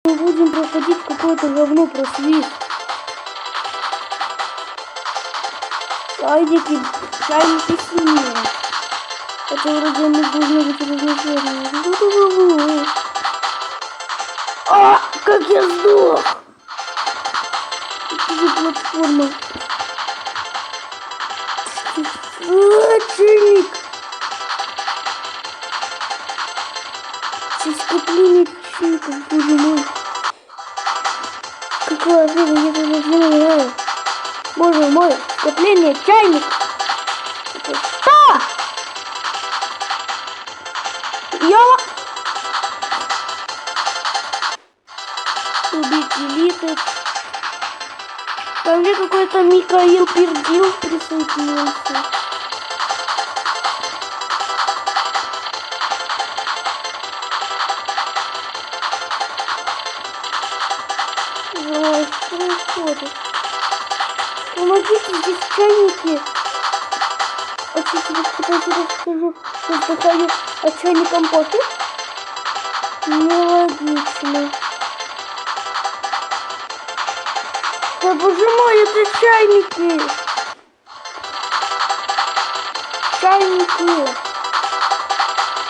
Мы будем проходить какое-то говно про свист. Чайники синие. Хотя вроде они должны быть разноцветные. А, как я сдох! Это же платформа. Чайник! Скопление чайников, боже мой. Какое офигенно, я даже не знаю. Боже мой, скопление чайник. Что? Убить элиты. Ко мне какой-то Михаил Пердил присоединился. Что происходит? Помогите, здесь чайники. А что тебе пытаюсь расскажу, что вздыхаю о чайной компоте? Нелогично. Да боже мой, это чайники! Чайники!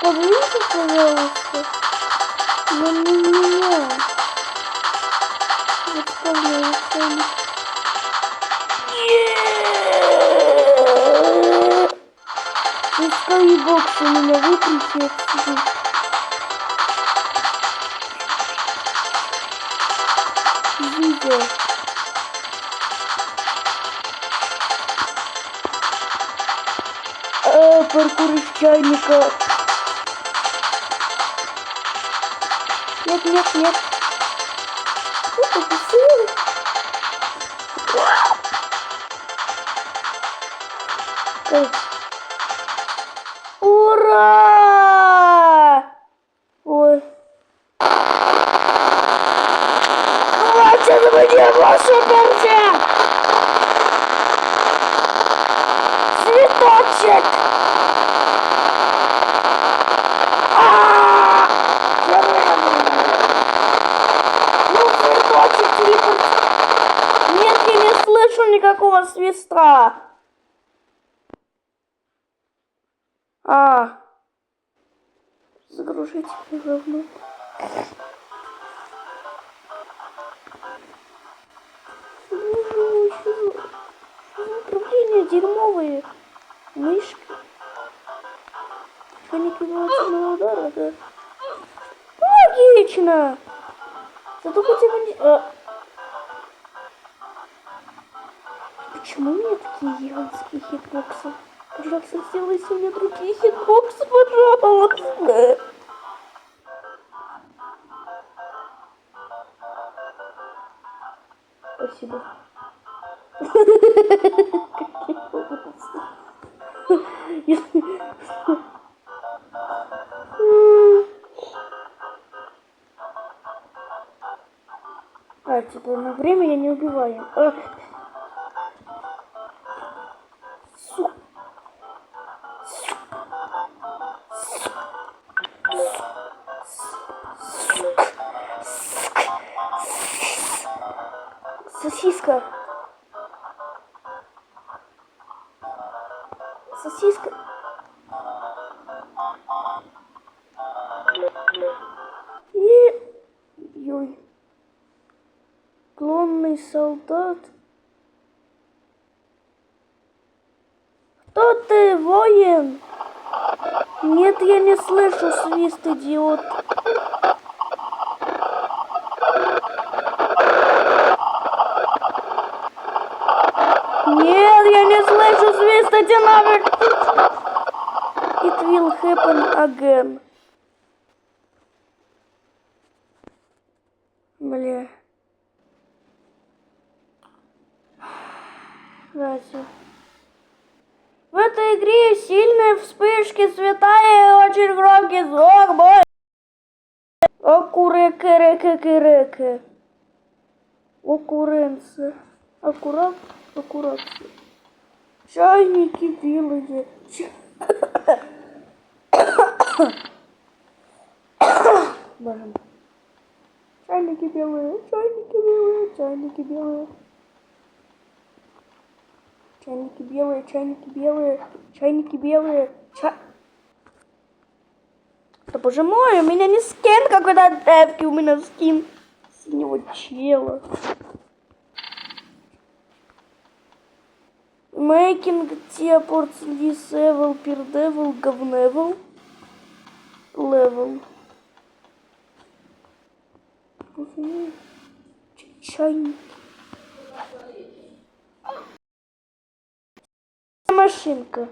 Подвиньте, пожалуйста. Но не меня. Отправляю чайник. Пускай бокс у меня выключи отсюда. Видео. Паркур из чайника. Нет. Это бесит. Ура! Ой. Хватит мне вашу перцем! Цветочек! Ну, цветочек, телепорт. Нет, я не слышу никакого свиста. Загружите говно. Управление дерьмовые. Мышки. Они пиваются удара, да. Логично. Зато хотя бы не... Почему у меня такие гигантские хитбоксы? Пожалуйста, сделайте мне другие хитбоксы, пожалуйста. Спасибо. Типа на время я не убиваю. Сосиска. Сосиска. Ой. Клонный солдат. Кто ты, воин? Нет, я не слышу свист, идиот. Нет, я не слышу свист, иди нафиг. It will happen again. Бля. Разве? В этой игре сильные вспышки, света и очень громкий звук. Бой. Окурека. Окуренция. Аккуратно. Чайники белые. Боже мой. Чайники белые, чайники белые, чайники белые. Чайники белые, чайники белые, чайники белые, Да боже мой, у меня не скин какой-то от девки, у меня скин синего чела. Making Teleport this level per devil говневел. Level. Чайник. Машинка.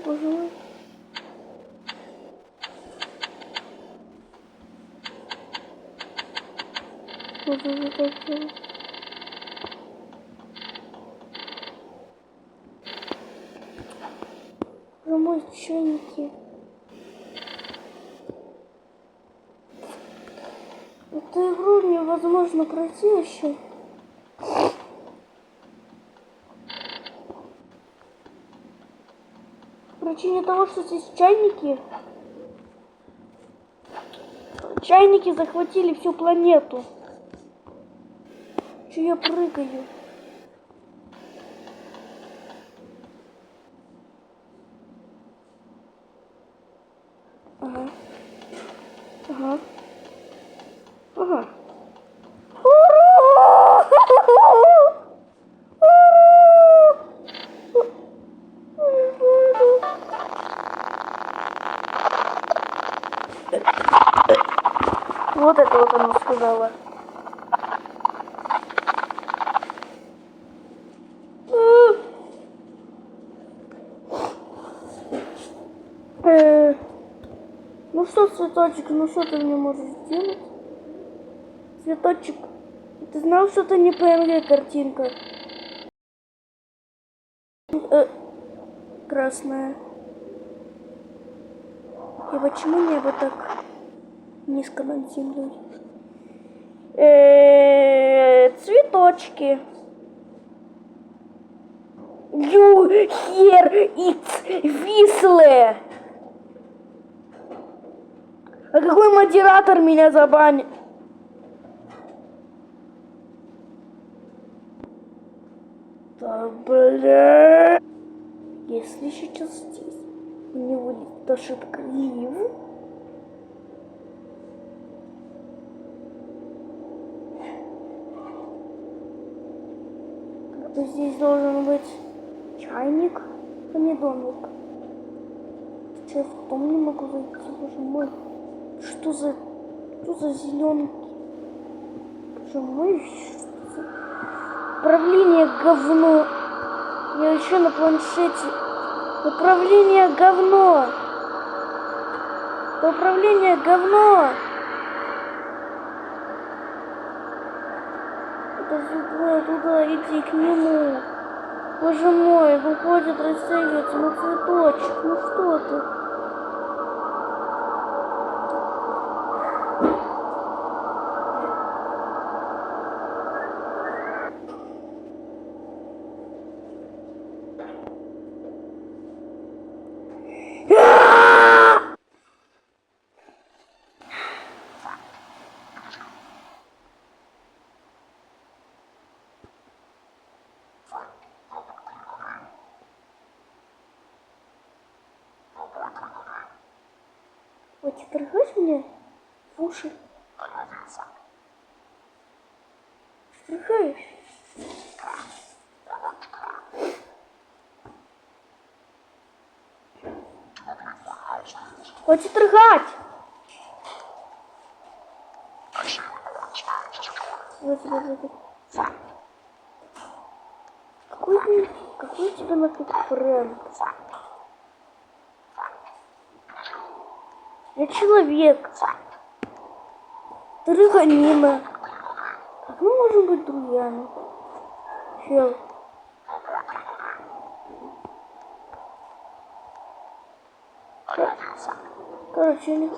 Боже мой. Боже мой, так делать. Боже мой, чайники. Эту игру невозможно пройти еще. По причине того, что здесь чайники. Чайники захватили всю планету. Че я прыгаю? Ага. Ага. Ага. Вот это вот она сказала. Ну что, цветочек, ну что ты мне можешь сделать? Цветочек, ты знал, что это не PNG картинка? Красная. И почему небо так низко над землей? Цветочки. You hear it whistle. А какой модератор меня забанит? Да бля. Если сейчас здесь у него есть ошибка лив. То здесь должен быть чайник, а не домик. Че я в том не могу зайти, боже мой. Что за зеленки? Боже мой, что за... Управление говно. Я еще на планшете. Управление говно. Управление говно. Это туда, иди к нему. Боже мой, выходит, растягивается на цветочек. Ну что ты? Вот ты торгаешь мне в уши? Торгаешь? Хватит торгать! Какой у тебя нафиг френд? Я человек. Ты рыганина. Как мы можем быть друзьями? Чел. Короче,